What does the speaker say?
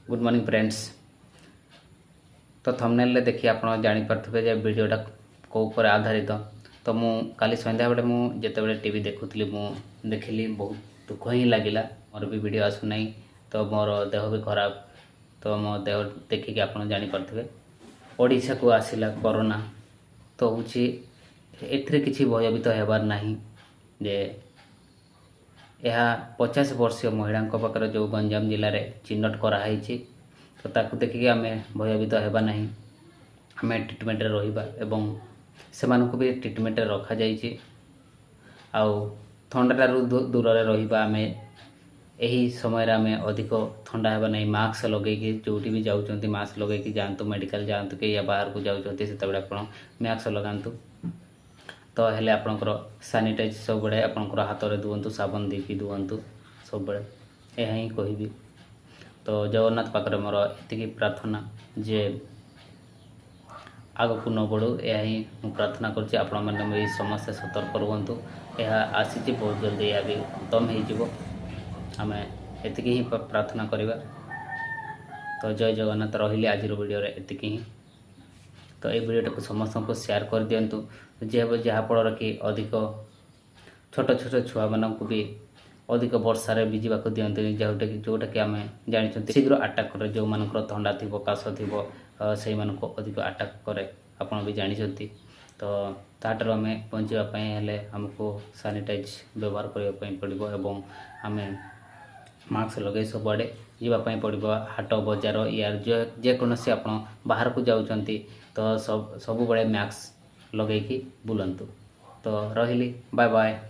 Good morning friends. तो thumbnail रे देखि आप जानी पारथिबे जे वीडियोटा को ऊपर आधारित। तो मु काली संध्या बेले मु जेतेबेले टीवी देखुतली मु देखिली बहुत दुख ही लागिला। मोर भी वीडियो आसु नहीं तो मोर देह भी खराब। तो मो देह देखिक आप जानी पारथिबे ओडिशा को आसिला कोरोना। तो होची एथिरे किछि भयभीत हेबार नाही जे यह 50 वर्षीय महिला पाखर जो गंजाम जिले में चिन्हट कराई। तो ताकू देखिए आम भयभीत हेबा नहीं, आम ट्रिटमेंट रहिबा एवं से भी ट्रिटमेंट रखा जाइए। आउ थंडारू दूर रहिबा। आम यही समय आम अधिक थंडा हेबा नहीं, मास्क लगे जो भी जाऊँच मास्क लगे जातु, मेडिकल जातु कि या बाहर को जाते से आप मास्क लगातु। तो हेले आपणकर सानिटाइज सब बड़े आपणकर हाथ में दुहतु, साबन देकी दुहतु सब बड़े यह ही कहबी। तो जगन्नाथ पाखरे मोर एतिकी प्रार्थना जे आगक न बढ़ू, यह ही मुझे प्रार्थना करुँच। आपण मैंने समस्या सतर्क रुहतु। यह आसी बहुत जल्दी यह भी खत्म हो आम एतिकी ही प्रार्थना करवा। तो जय जगन्नाथ रही आज वीडियो एतिकी ही। तो ये वीडियोटा को समस्त को शेयर कर दिंतु जहाँफल कि अधिक छोट छोट छुआ मानक भी अधिक वर्षार भिजा दिखते जोटा कि आम जानी शीघ्र आटाक करे। जो मान थंडा थी काश थी से अधिक आटाक करे आपड़ भी जानते। तो ताटर आम बचापी आमको सानिटाइज व्यवहार करने पड़ो एवं आम मास्क लगे सबुआड़े जावाई पड़ो। हाट बजार यार जेकोसी आप बाहर को जाऊँच तो सब बड़े मास्क लगे बुलंतु। तो रही बाय बाय।